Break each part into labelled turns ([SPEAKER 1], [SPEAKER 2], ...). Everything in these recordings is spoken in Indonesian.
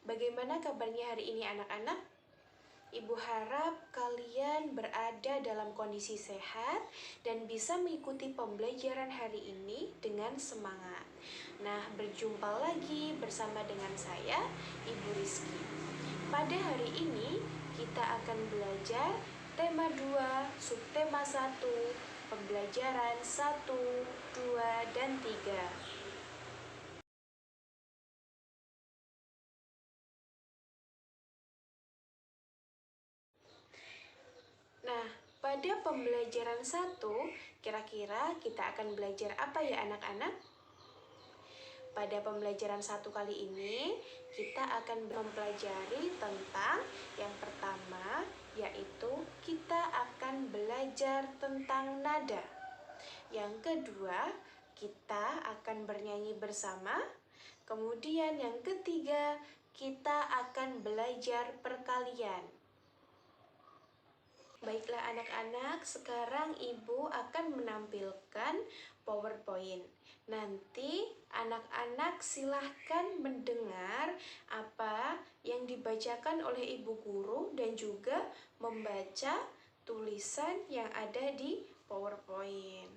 [SPEAKER 1] Bagaimana kabarnya hari ini anak-anak? Ibu harap kalian berada dalam kondisi sehat dan bisa mengikuti pembelajaran hari ini dengan semangat. Nah, berjumpa lagi bersama dengan saya, Ibu Rizky. Pada hari ini, kita akan belajar tema 2, subtema 1, pembelajaran 1, 2, dan 3. Nah, pada pembelajaran 1, kira-kira kita akan belajar apa ya anak-anak? Pada pembelajaran 1 kali ini, kita akan mempelajari tentang yang pertama, yaitu kita akan belajar tentang nada. Yang kedua, kita akan bernyanyi bersama. Kemudian yang ketiga, kita akan belajar perkalian. Baiklah anak-anak, sekarang Ibu akan menampilkan PowerPoint. Nanti anak-anak silahkan mendengar apa yang dibacakan oleh Ibu Guru dan juga membaca tulisan yang ada di PowerPoint.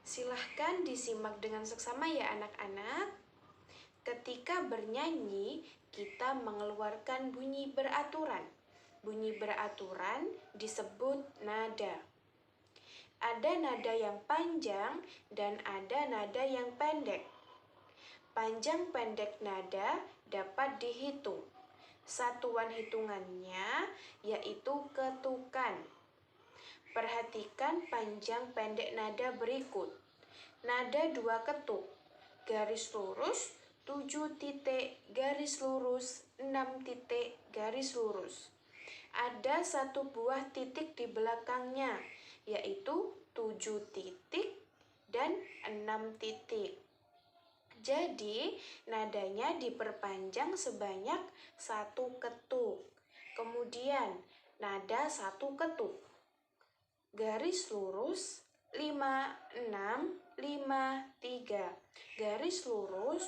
[SPEAKER 1] Silahkan disimak dengan seksama ya anak-anak. Ketika bernyanyi, kita mengeluarkan bunyi beraturan. Bunyi beraturan disebut nada. Ada nada yang panjang dan ada nada yang pendek. Panjang pendek nada dapat dihitung. Satuan hitungannya yaitu ketukan. Perhatikan panjang pendek nada berikut. Nada 2 ketuk, garis lurus, 7 titik, garis lurus, 6 titik, garis lurus. Ada satu buah titik di belakangnya, yaitu 7 titik dan 6 titik. Jadi, nadanya diperpanjang sebanyak 1 ketuk. Kemudian, nada 1 ketuk. Garis lurus 5, 6, 5, 3. Garis lurus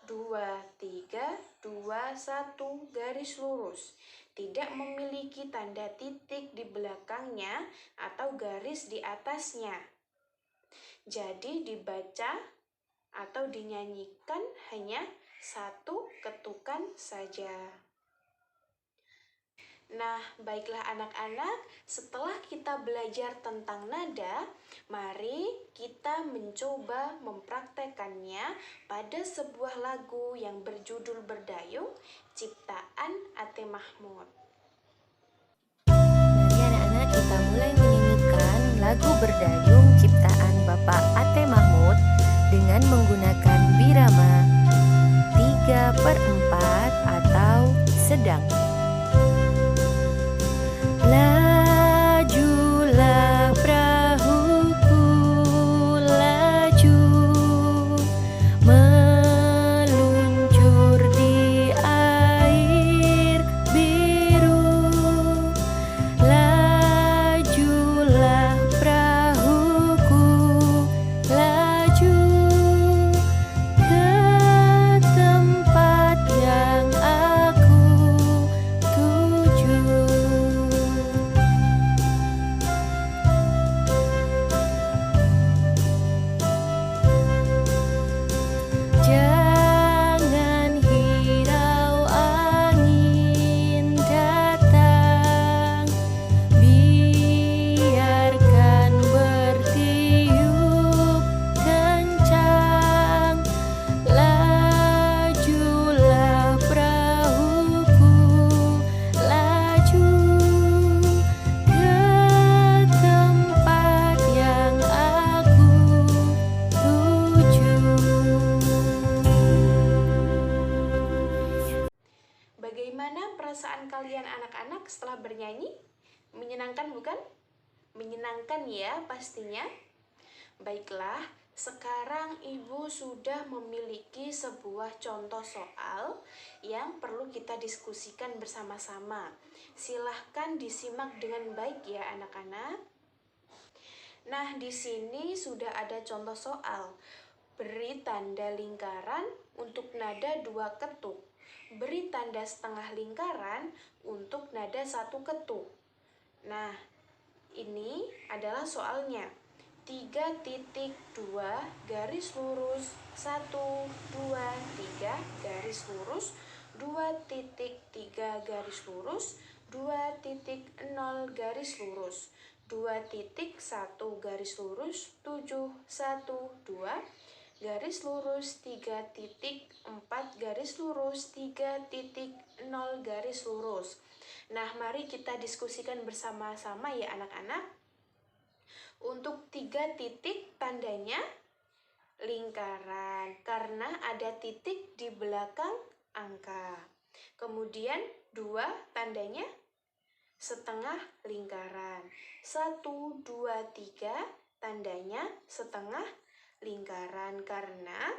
[SPEAKER 1] 2, 3, 2, 1, garis lurus. Tidak memiliki tanda titik di belakangnya atau garis di atasnya. Jadi dibaca atau dinyanyikan hanya 1 ketukan saja. Nah, baiklah anak-anak, setelah kita belajar tentang nada, mari kita mencoba mempraktekannya pada sebuah lagu yang berjudul berdayung, ciptaan Ate Mahmud.
[SPEAKER 2] Mari anak-anak kita mulai menyanyikan lagu berdayung ciptaan Bapak Ate Mahmud dengan menggunakan birama 3/4 atau sedang. Lajulah perahuku laju, meluncur di air biru. Lajulah perahuku laju ke tempat yang aku tuju. Jangan hirau angin datang, biarkan bertiup kencang. Lajulah perahuku laju ke tempat yang aku tuju.
[SPEAKER 1] Bagaimana perasaan kalian anak-anak setelah bernyanyi? Menyenangkan bukan? Menyenangkan ya pastinya. Baiklah, sekarang Ibu sudah memiliki sebuah contoh soal yang perlu kita diskusikan bersama-sama. Silahkan disimak dengan baik ya anak-anak. Nah, di sini sudah ada contoh soal. Beri tanda lingkaran untuk nada 2 ketuk. Beri tanda setengah lingkaran untuk nada satu ketuk. Nah, ini adalah soalnya. 3.2 garis lurus 1, 2, 3 garis lurus 2.3 garis lurus 2.0 garis lurus 2.1 garis lurus 7, 1, 2 garis lurus 3.4 garis lurus 3.0 garis lurus. Nah, mari kita diskusikan bersama-sama ya anak-anak. Untuk 3 titik tandanya lingkaran karena ada titik di belakang angka. Kemudian 2 tandanya setengah lingkaran. 1, 2, 3 tandanya setengah lingkaran karena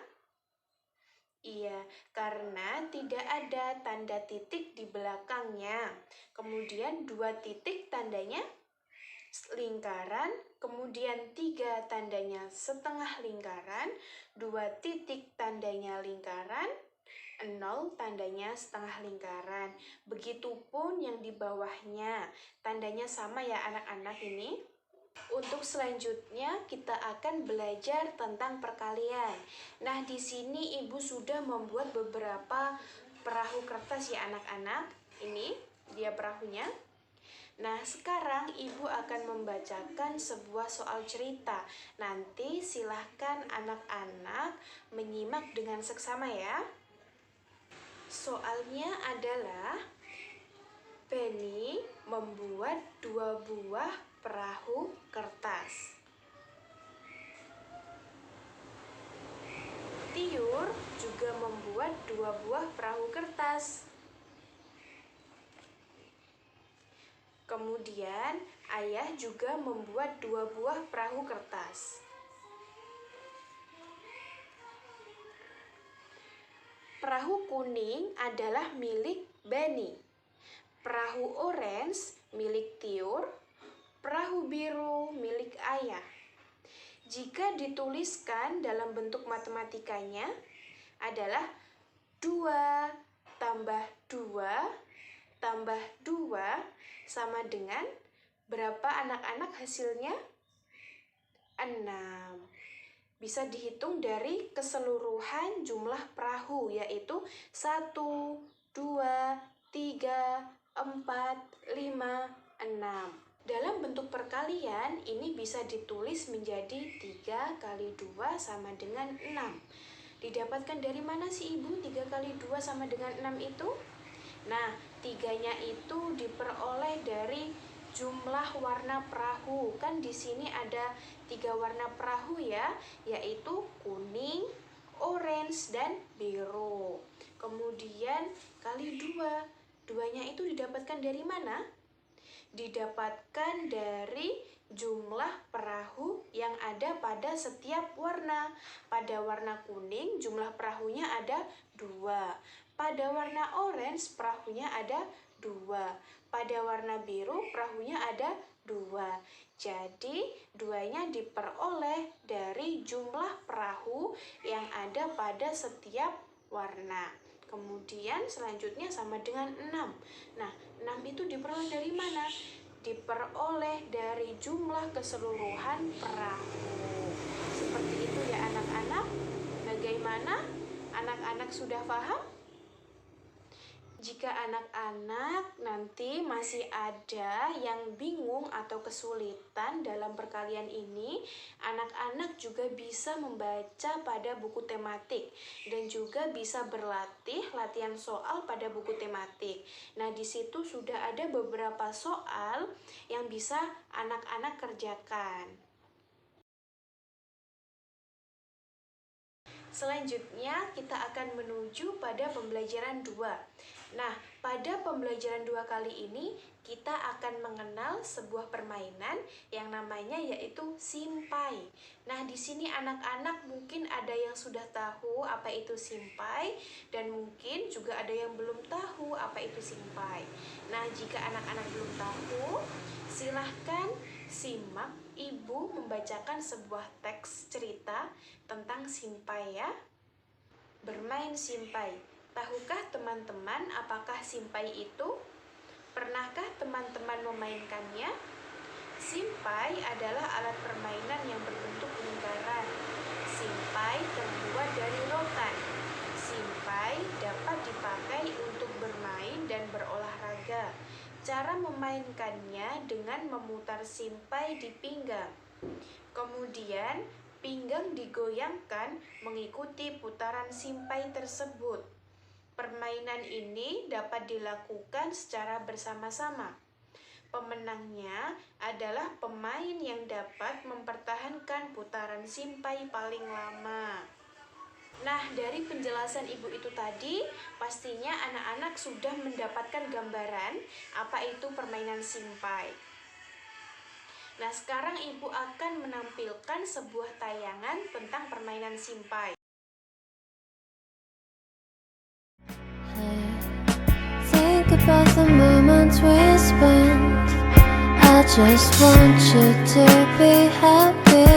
[SPEAKER 1] tidak ada tanda titik di belakangnya. Kemudian 2 titik tandanya lingkaran, kemudian 3 tandanya setengah lingkaran, 2 titik tandanya lingkaran, 0 tandanya setengah lingkaran. Begitupun yang di bawahnya, tandanya sama ya anak-anak ini. Untuk selanjutnya kita akan belajar tentang perkalian. Nah, di sini Ibu sudah membuat beberapa perahu kertas ya anak-anak. Ini dia perahunya. Nah, sekarang Ibu akan membacakan sebuah soal cerita. Nanti silahkan anak-anak menyimak dengan seksama ya. Soalnya adalah Penny membuat 2 buah perahu kertas. Tiur juga membuat 2 buah perahu kertas. Kemudian, ayah juga membuat 2 buah perahu kertas. Perahu kuning adalah milik Benny. Perahu orange milik Tiur. Perahu biru milik ayah. Jika dituliskan dalam bentuk matematikanya adalah 2 tambah 2 tambah 2 sama dengan berapa anak-anak hasilnya? 6. Bisa dihitung dari keseluruhan jumlah perahu yaitu 1, 2, 3, 4, 5, 6. Dalam bentuk perkalian ini bisa ditulis menjadi 3 kali 2 sama dengan 6. Didapatkan dari mana sih Ibu 3 kali 2 sama dengan 6 itu? Nah, 3-nya itu diperoleh dari jumlah warna perahu. Kan di sini ada 3 warna perahu ya, yaitu kuning, orange, dan biru. Kemudian kali 2. 2-nya itu didapatkan dari mana? Didapatkan dari jumlah perahu yang ada pada setiap warna. Pada warna kuning jumlah perahunya ada 2. Pada warna orange perahunya ada 2. Pada warna biru perahunya ada 2. Jadi 2-nya diperoleh dari jumlah perahu yang ada pada setiap warna. Kemudian selanjutnya sama dengan 6. Nah, 6 itu diperoleh dari mana? Diperoleh dari jumlah keseluruhan perahu. Seperti itu ya anak-anak. Bagaimana? Anak-anak sudah paham? Jika anak-anak nanti masih ada yang bingung atau kesulitan dalam perkalian ini, anak-anak juga bisa membaca pada buku tematik dan juga bisa berlatih latihan soal pada buku tematik. Nah, di situ sudah ada beberapa soal yang bisa anak-anak kerjakan. Selanjutnya kita akan menuju pada pembelajaran 2. Nah, pada pembelajaran 2 kali ini kita akan mengenal sebuah permainan yang namanya yaitu simpai. Nah, di sini anak-anak mungkin ada yang sudah tahu apa itu simpai dan mungkin juga ada yang belum tahu apa itu simpai. Nah, jika anak-anak belum tahu, silahkan simak Ibu membacakan sebuah teks cerita tentang simpai ya. Bermain simpai. Tahukah teman-teman apakah simpai itu? Pernahkah teman-teman memainkannya? Simpai adalah alat permainan yang berbentuk lingkaran. Simpai terbuat dari rotan. Simpai dapat dipakai untuk bermain dan berolahraga. Cara memainkannya dengan memutar simpai di pinggang. Kemudian, pinggang digoyangkan mengikuti putaran simpai tersebut. Permainan ini dapat dilakukan secara bersama-sama. Pemenangnya adalah pemain yang dapat mempertahankan putaran simpai paling lama. Nah, dari penjelasan ibu itu tadi, pastinya anak-anak sudah mendapatkan gambaran apa itu permainan simpai. Nah, sekarang ibu akan menampilkan sebuah tayangan tentang permainan simpai.
[SPEAKER 2] Think about the moments we spent. I just want you to be happy.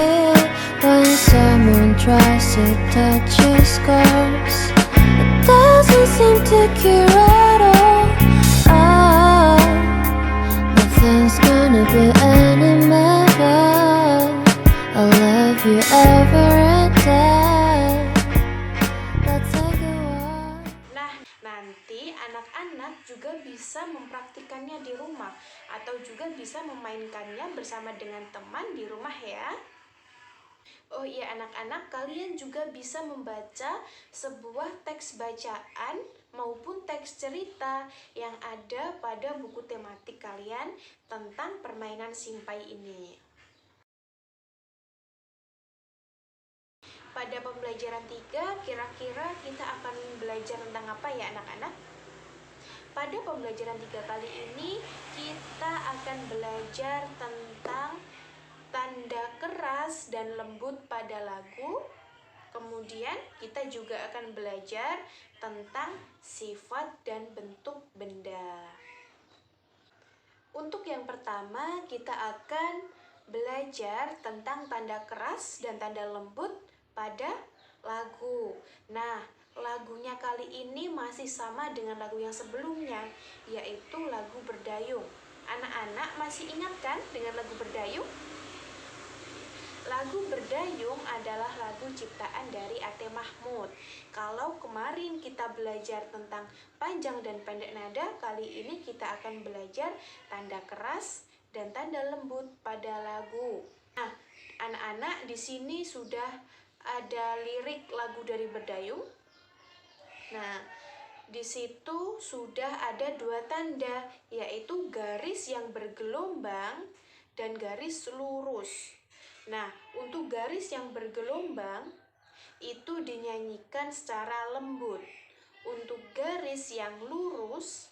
[SPEAKER 2] When someone tries to touch your scars, it doesn't seem to cure at all. Oh, nothing's gonna be any better. I'll love you ever and day. Let's take a walk.
[SPEAKER 1] Nah, nanti anak-anak juga bisa mempraktikannya di rumah atau juga bisa memainkannya bersama dengan teman di rumah ya. Oh iya anak-anak, kalian juga bisa membaca sebuah teks bacaan maupun teks cerita yang ada pada buku tematik kalian tentang permainan simpai ini. Pada pembelajaran 3, kira-kira kita akan belajar tentang apa ya anak-anak? Pada pembelajaran 3 kali ini, kita akan belajar tentang tanda keras dan lembut pada lagu. Kemudian kita juga akan belajar tentang sifat dan bentuk benda. Untuk yang pertama, kita akan belajar tentang tanda keras dan tanda lembut pada lagu. Nah, lagunya kali ini masih sama dengan lagu yang sebelumnya, yaitu lagu Berdayung. Anak-anak masih ingat kan dengan lagu Berdayung? Lagu Berdayung adalah lagu ciptaan dari Ate Mahmud. Kalau kemarin kita belajar tentang panjang dan pendek nada, kali ini kita akan belajar tanda keras dan tanda lembut pada lagu. Nah, anak-anak di sini sudah ada lirik lagu dari Berdayung. Nah, di situ sudah ada 2 tanda, yaitu garis yang bergelombang dan garis lurus. Nah, untuk garis yang bergelombang itu dinyanyikan secara lembut. Untuk garis yang lurus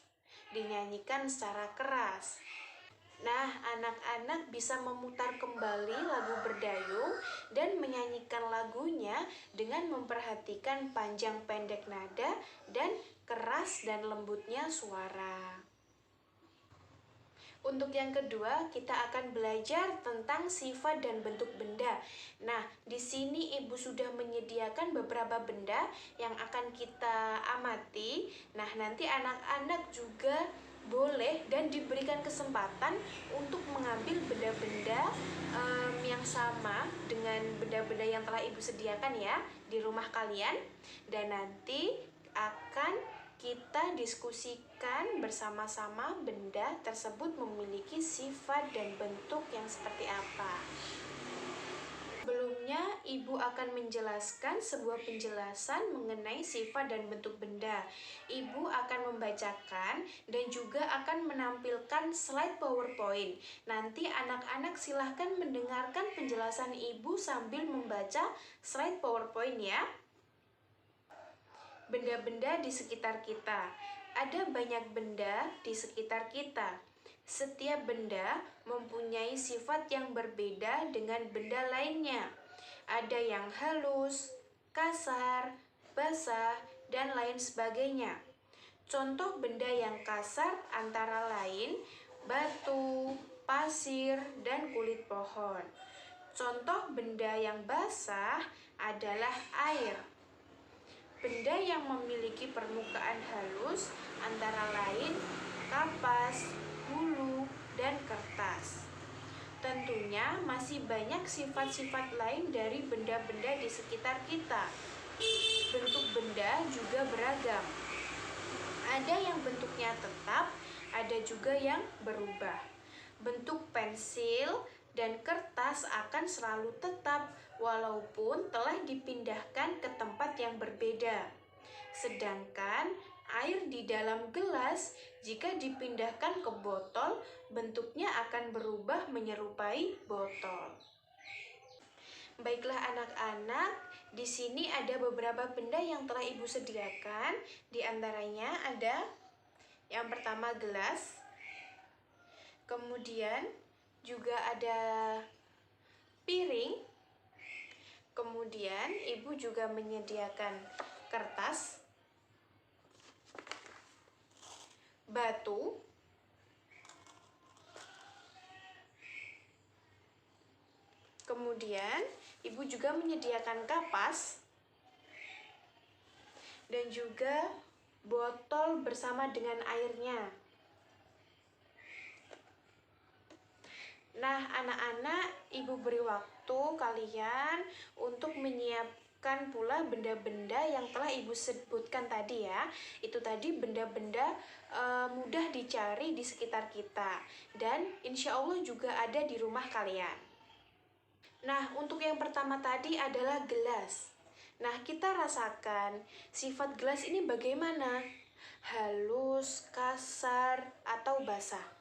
[SPEAKER 1] dinyanyikan secara keras. Nah, anak-anak bisa memutar kembali lagu Berdayung dan menyanyikan lagunya dengan memperhatikan panjang pendek nada dan keras dan lembutnya suara. Untuk yang kedua, kita akan belajar tentang sifat dan bentuk benda. Nah, di sini Ibu sudah menyediakan beberapa benda yang akan kita amati. Nah, nanti anak-anak juga boleh dan diberikan kesempatan untuk mengambil benda-benda yang sama dengan benda-benda yang telah Ibu sediakan ya di rumah kalian. Dan nanti akan kita diskusikan bersama-sama benda tersebut memiliki sifat dan bentuk yang seperti apa. Sebelumnya, Ibu akan menjelaskan sebuah penjelasan mengenai sifat dan bentuk benda. Ibu akan membacakan dan juga akan menampilkan slide PowerPoint. Nanti anak-anak silahkan mendengarkan penjelasan Ibu sambil membaca slide PowerPoint ya. Benda-benda di sekitar kita. Ada banyak benda di sekitar kita. Setiap benda mempunyai sifat yang berbeda dengan benda lainnya. Ada yang halus, kasar, basah, dan lain sebagainya. Contoh benda yang kasar antara lain batu, pasir, dan kulit pohon. Contoh benda yang basah adalah air. Benda yang memiliki permukaan halus antara lain kapas, hulu, dan kertas. Tentunya masih banyak sifat-sifat lain dari benda-benda di sekitar kita. Bentuk benda juga beragam. Ada yang bentuknya tetap, ada juga yang berubah. Bentuk pensil dan kertas akan selalu tetap walaupun telah dipindahkan ke tempat yang berbeda. Sedangkan air di dalam gelas jika dipindahkan ke botol, bentuknya akan berubah menyerupai botol. Baiklah anak-anak, di sini ada beberapa benda yang telah Ibu sediakan. Di antaranya ada yang pertama gelas, kemudian juga ada piring, kemudian Ibu juga menyediakan kertas, batu, kemudian Ibu juga menyediakan kapas, dan juga botol bersama dengan airnya. Nah, anak-anak, Ibu beri waktu kalian untuk menyiapkan pula benda-benda yang telah Ibu sebutkan tadi ya. Itu tadi benda-benda mudah dicari di sekitar kita. Dan insya Allah juga ada di rumah kalian. Nah, untuk yang pertama tadi adalah gelas. Nah, kita rasakan sifat gelas ini bagaimana? Halus, kasar, atau basah?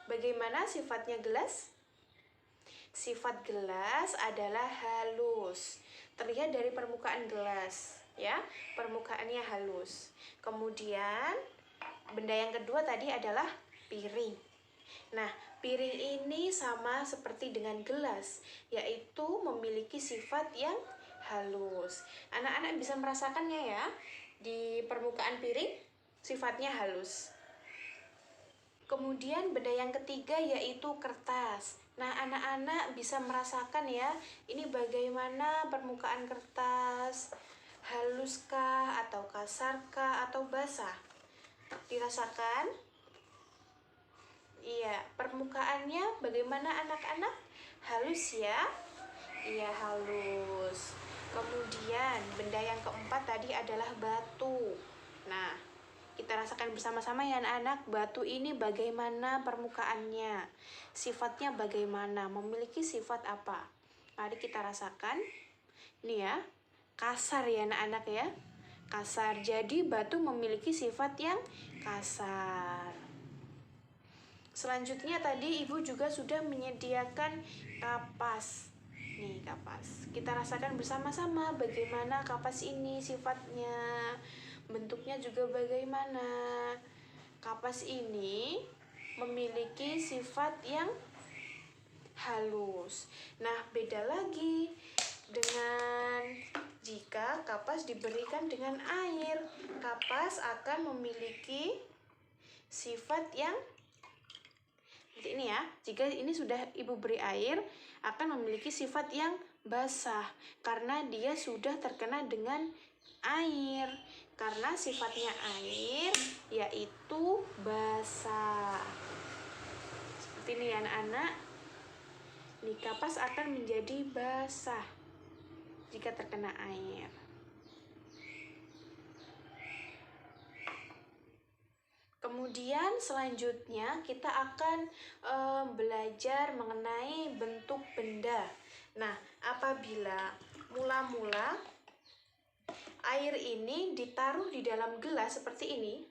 [SPEAKER 1] Bagaimana sifatnya gelas? Sifat gelas adalah halus. Terlihat dari permukaan gelas, ya. Permukaannya halus. Kemudian, benda yang kedua tadi adalah piring. Nah, piring ini sama seperti dengan gelas, yaitu memiliki sifat yang halus. Anak-anak bisa merasakannya ya, di permukaan piring sifatnya halus. Kemudian benda yang ketiga yaitu kertas. Nah, anak-anak bisa merasakan ya, ini bagaimana permukaan kertas, haluskah, atau kasarkah, atau basah? Dirasakan? Iya, permukaannya bagaimana anak-anak? Halus ya? Iya, halus. Kemudian benda yang keempat tadi adalah batu. Nah, kita rasakan bersama-sama ya anak-anak, batu ini bagaimana permukaannya? Sifatnya bagaimana? Memiliki sifat apa? Mari kita rasakan. Ini ya, kasar ya anak-anak ya. Kasar, jadi batu memiliki sifat yang kasar. Selanjutnya tadi Ibu juga sudah menyediakan kapas. Nih kapas. Kita rasakan bersama-sama bagaimana kapas ini sifatnya. Bentuknya juga bagaimana. Kapas ini memiliki sifat yang halus. Nah, beda lagi dengan jika kapas diberikan dengan air. Kapas akan memiliki sifat yang seperti ini ya, jika ini sudah Ibu beri air, akan memiliki sifat yang basah, karena dia sudah terkena dengan air. Karena sifatnya air, yaitu basah. Seperti ini ya anak-anak. Nih, kapas akan menjadi basah jika terkena air. Kemudian selanjutnya kita akan belajar mengenai bentuk benda. Nah, apabila mula-mula air ini ditaruh di dalam gelas seperti ini,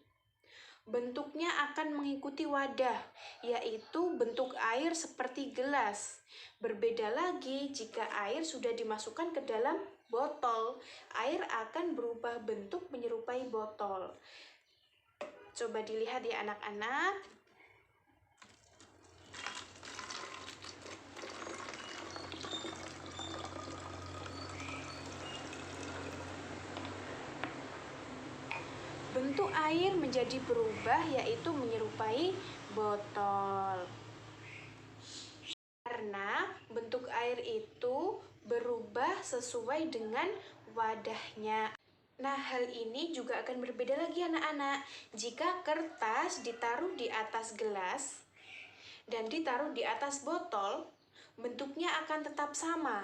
[SPEAKER 1] bentuknya akan mengikuti wadah, yaitu bentuk air seperti gelas. Berbeda lagi jika air sudah dimasukkan ke dalam botol, air akan berubah bentuk menyerupai botol. Coba dilihat ya anak-anak. Bentuk air menjadi berubah yaitu menyerupai botol. Karena bentuk air itu berubah sesuai dengan wadahnya. Nah, hal ini juga akan berbeda lagi anak-anak. Jika kertas ditaruh di atas gelas dan ditaruh di atas botol, bentuknya akan tetap sama.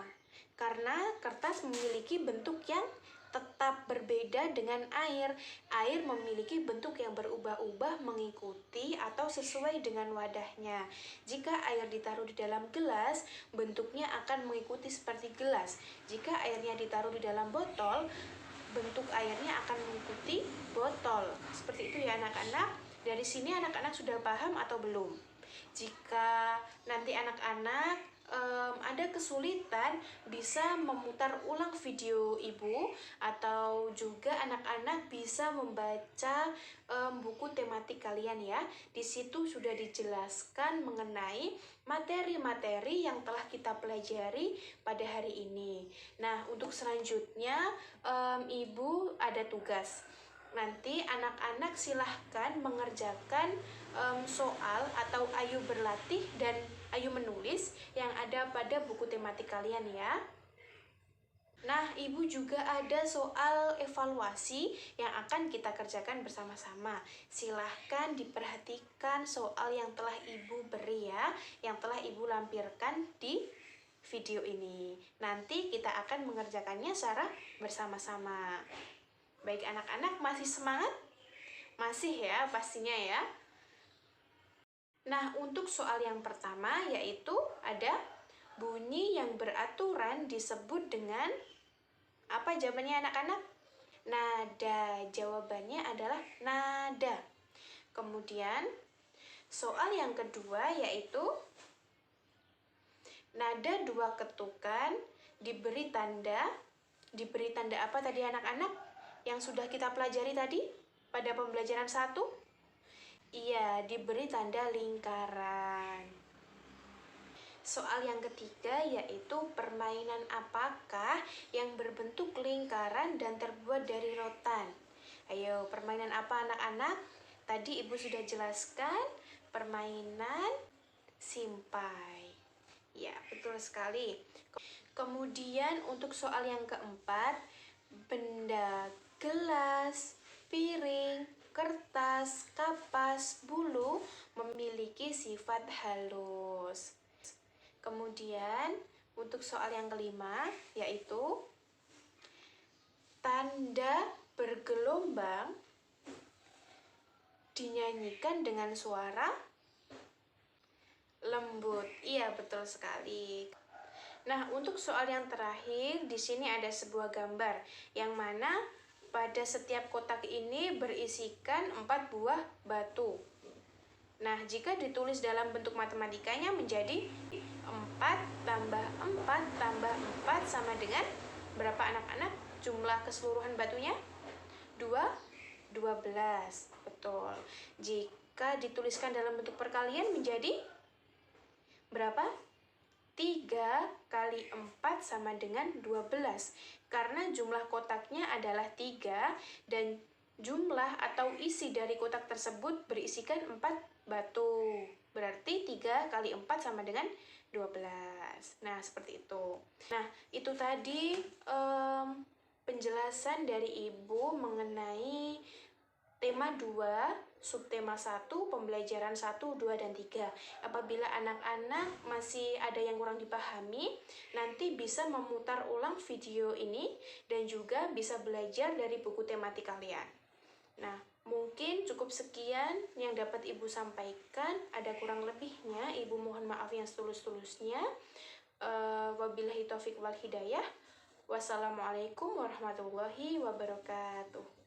[SPEAKER 1] Karena kertas memiliki bentuk yang tetap berbeda dengan air. Air memiliki bentuk yang berubah-ubah mengikuti atau sesuai dengan wadahnya. Jika air ditaruh di dalam gelas, bentuknya akan mengikuti seperti gelas. Jika airnya ditaruh di dalam botol, bentuk airnya akan mengikuti botol. Seperti itu ya anak-anak. Dari sini anak-anak sudah paham atau belum? Jika nanti anak-anak ada kesulitan, bisa memutar ulang video ibu, atau juga anak-anak bisa membaca buku tematik kalian ya. Di situ sudah dijelaskan mengenai materi-materi yang telah kita pelajari pada hari ini. Nah, untuk selanjutnya ibu ada tugas. Nanti anak-anak silahkan mengerjakan soal atau ayo berlatih dan ayo menulis yang ada pada buku tematik kalian ya. Nah, ibu juga ada soal evaluasi yang akan kita kerjakan bersama-sama. Silahkan diperhatikan soal yang telah ibu beri ya, yang telah ibu lampirkan di video ini. Nanti kita akan mengerjakannya secara bersama-sama. Baik anak-anak, masih semangat? Masih ya pastinya ya. Nah, untuk soal yang pertama yaitu ada bunyi yang beraturan disebut dengan apa jawabannya anak-anak? Nada. Jawabannya adalah nada. Kemudian soal yang kedua yaitu nada dua ketukan diberi tanda apa tadi anak-anak? Yang sudah kita pelajari tadi pada pembelajaran 1? Iya, diberi tanda lingkaran. Soal yang ketiga yaitu permainan apakah yang berbentuk lingkaran dan terbuat dari rotan? Ayo, permainan apa anak-anak? Tadi ibu sudah jelaskan, permainan simpai. Ya, betul sekali. Kemudian untuk soal yang keempat, benda gelas, piring, kertas, kapas, bulu memiliki sifat halus. Kemudian untuk soal yang kelima yaitu tanda bergelombang dinyanyikan dengan suara lembut. Iya, betul sekali. Nah, untuk soal yang terakhir, di sini ada sebuah gambar yang mana pada setiap kotak ini berisikan 4 buah batu. Nah, jika ditulis dalam bentuk matematikanya menjadi 4 tambah 4 tambah 4 sama dengan berapa anak-anak? Jumlah keseluruhan batunya? 12. Betul. Jika dituliskan dalam bentuk perkalian menjadi berapa? 3 kali 4 sama dengan 12. Karena jumlah kotaknya adalah 3 dan jumlah atau isi dari kotak tersebut berisikan 4 batu. Berarti 3 kali 4 sama dengan 12. Nah, seperti itu. Nah, itu tadi penjelasan dari Ibu mengenai tema 2, subtema 1, pembelajaran 1, 2, dan 3. Apabila anak-anak masih ada yang kurang dipahami, nanti bisa memutar ulang video ini dan juga bisa belajar dari buku tematik kalian. Nah, mungkin cukup sekian yang dapat Ibu sampaikan. Ada kurang lebihnya, Ibu mohon maaf yang setulus-tulusnya. Wabillahi taufiq wal hidayah. Wassalamualaikum warahmatullahi wabarakatuh.